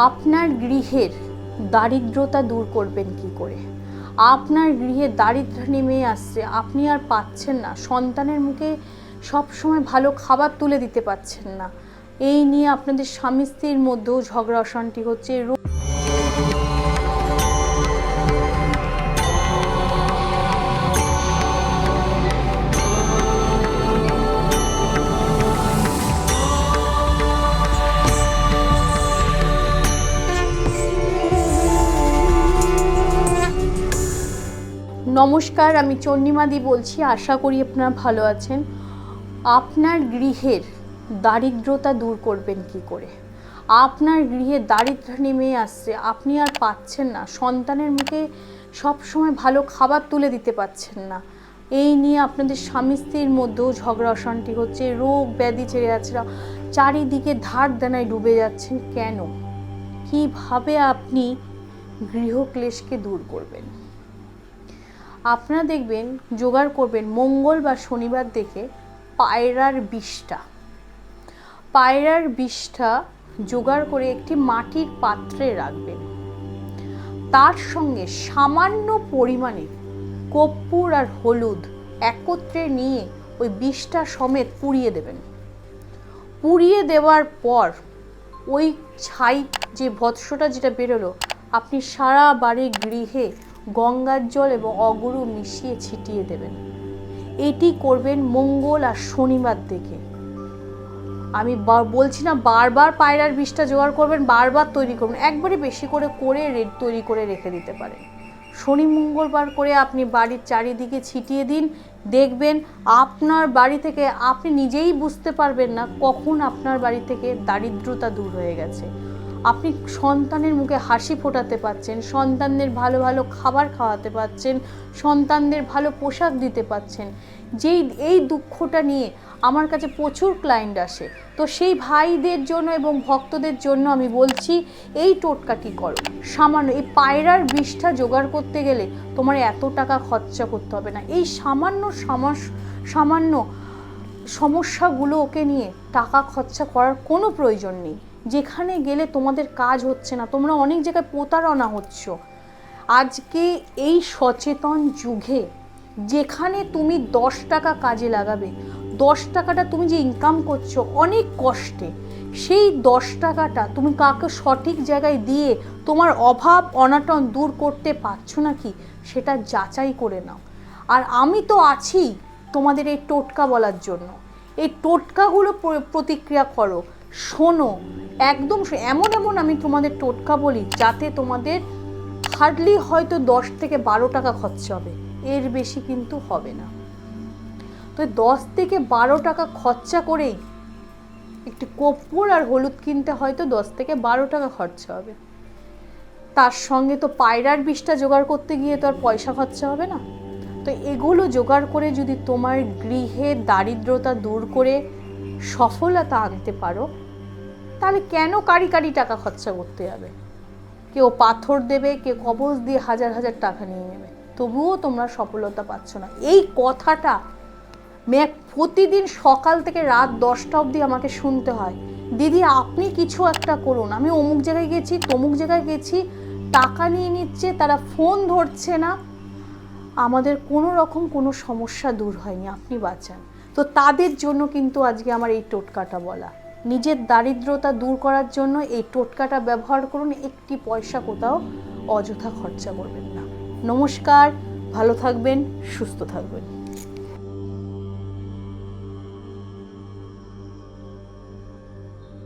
আপনার গৃহের দারিদ্রতা দূর করবেন কি করে? আপনার গৃহে দারিদ্র নেমে আসছে, আপনি আর পাচ্ছেন না, সন্তানের মুখে সবসময় ভালো খাবার তুলে দিতে পারছেন না, এই নিয়ে আপনাদের স্বামী স্ত্রীর মধ্যেও ঝগড়া অশান্তি হচ্ছে। নমস্কার, আমি চন্ডিমাদি বলছি। আশা করি আপনারা ভালো আছেন। আপনার গৃহের দারিদ্রতা দূর করবেন কি করে? আপনার গৃহে দারিদ্র নেমে আসছে, আপনি আর পাচ্ছেন না, সন্তানের মুখে সবসময় ভালো খাবার তুলে দিতে পারছেন না, এই নিয়ে আপনাদের স্বামী স্ত্রীর মধ্যেও ঝগড়া অশান্তি হচ্ছে। রোগ ব্যাধি ছেড়ে যাচ্ছে, চারিদিকে ধার দেনায় ডুবে যাচ্ছেন। কেন? কিভাবে আপনি গৃহক্লেশকে দূর করবেন? আপনারা দেখবেন, জোগাড় করবেন মঙ্গল বা শনিবার দেখে পায়রার বিষটা জোগাড় করে একটি মাটির পাত্রে রাখবেন। তার সঙ্গে সামান্য পরিমাণে কর্পূর আর হলুদ একত্রে নিয়ে ওই বিষটা সমেত পুড়িয়ে দেবেন। পুড়িয়ে দেওয়ার পর ওই ছাই যে ভস্মটা যেটা বেরোলো, আপনি সারা বাড়ির গৃহে গঙ্গার জল এবং অগুরু মিশিয়ে ছিটিয়ে দেবেন। এটি করবেন মঙ্গল আর শনিবার দেখে। আমি বলছি না বারবার পায়রার বিষটা জোগাড় করবেন, বারবার তৈরি করবেন, একবারে বেশি করে তৈরি করে রেখে দিতে পারেন। শনি মঙ্গলবার করে আপনি বাড়ির চারিদিকে ছিটিয়ে দিন। দেখবেন আপনার বাড়ি থেকে আপনি নিজেই বুঝতে পারবেন না কখন আপনার বাড়ি থেকে দারিদ্রতা দূর হয়ে গেছে। আপনি সন্তানের মুখে হাসি ফোটাতে পারছেন, সন্তানদের ভালো ভালো খাবার খাওয়াতে পারছেন, সন্তানদের ভালো পোশাক দিতে পারছেন। এই দুঃখটা নিয়ে আমার কাছে প্রচুর ক্লায়েন্ট আসে। তো সেই ভাইদের জন্য এবং ভক্তদের জন্য আমি বলছি, এই টোটকাটি করো। সামান্য এই পায়রার বিষটা জোগাড় করতে গেলে তোমার এত টাকা খরচা করতে হবে না। এই সামান্য সমস্যাগুলো ওকে নিয়ে টাকা খরচা করার কোনো প্রয়োজন নেই। যেখানে গেলে তোমাদের কাজ হচ্ছে না, তোমরা অনেক জায়গায় প্রতারণা হচ্ছ। আজকে এই সচেতন যুগে যেখানে তুমি 10 টাকা কাজে লাগাবে, 10 টাকাটা তুমি যে ইনকাম করছো অনেক কষ্টে, সেই 10 টাকাটা তুমি কাকে সঠিক জায়গায় দিয়ে তোমার অভাব অনাটন দূর করতে পারছো নাকি সেটা যাচাই করে নাও। আর আমি তো আছি তোমাদের এই টোটকা বলার জন্য। এই টোটকাগুলো প্রতিক্রিয়া করো, শোনো, একদম এমন আমি তোমাদের টোটকা বলি যাতে তোমাদের হার্ডলি হয়তো 10 থেকে 12 টাকা খরচা হবে, এর বেশি কিন্তু হবে না। তো 10 থেকে 12 টাকা খরচা করেই একটি কর্পূর আর হলুদ কিনতে হয়তো 10 থেকে 12 টাকা খরচা হবে। তার সঙ্গে তো পায়রার বিষটা জোগাড় করতে গিয়ে তো আর পয়সা খরচা হবে না। তো এগুলো জোগাড় করে যদি তোমার গৃহে দারিদ্রতা দূর করে সফলতা আনতে পারো, তাহলে কেন কারি টাকা খরচা করতে যাবে? কেউ পাথর দেবে, কেউ কবজ দিয়ে হাজার হাজার টাকা নিয়ে নেবে, তবুও তোমরা সফলতা পাচ্ছ না। এই কথাটা প্রতিদিন সকাল থেকে রাত 10টা অবধি আমাকে শুনতে হয়। দিদি আপনি কিছু একটা করুন, আমি অমুক জায়গায় গেছি, তমুক জায়গায় গেছি, টাকা নিয়ে নিচ্ছে, তারা ফোন ধরছে না, আমাদের কোনো রকম কোনো সমস্যা দূর হয়নি, আপনি বাঁচান। তো তাদের জন্য কিন্তু আজকে আমার এই টোটকাটা বলা। নিজের দারিদ্রতা দূর করার জন্য এই টোটকাটা ব্যবহার করুন, একটি পয়সা কোথাও অযথা খরচা করবেন না। নমস্কার, ভালো থাকবেন, সুস্থ থাকবেন।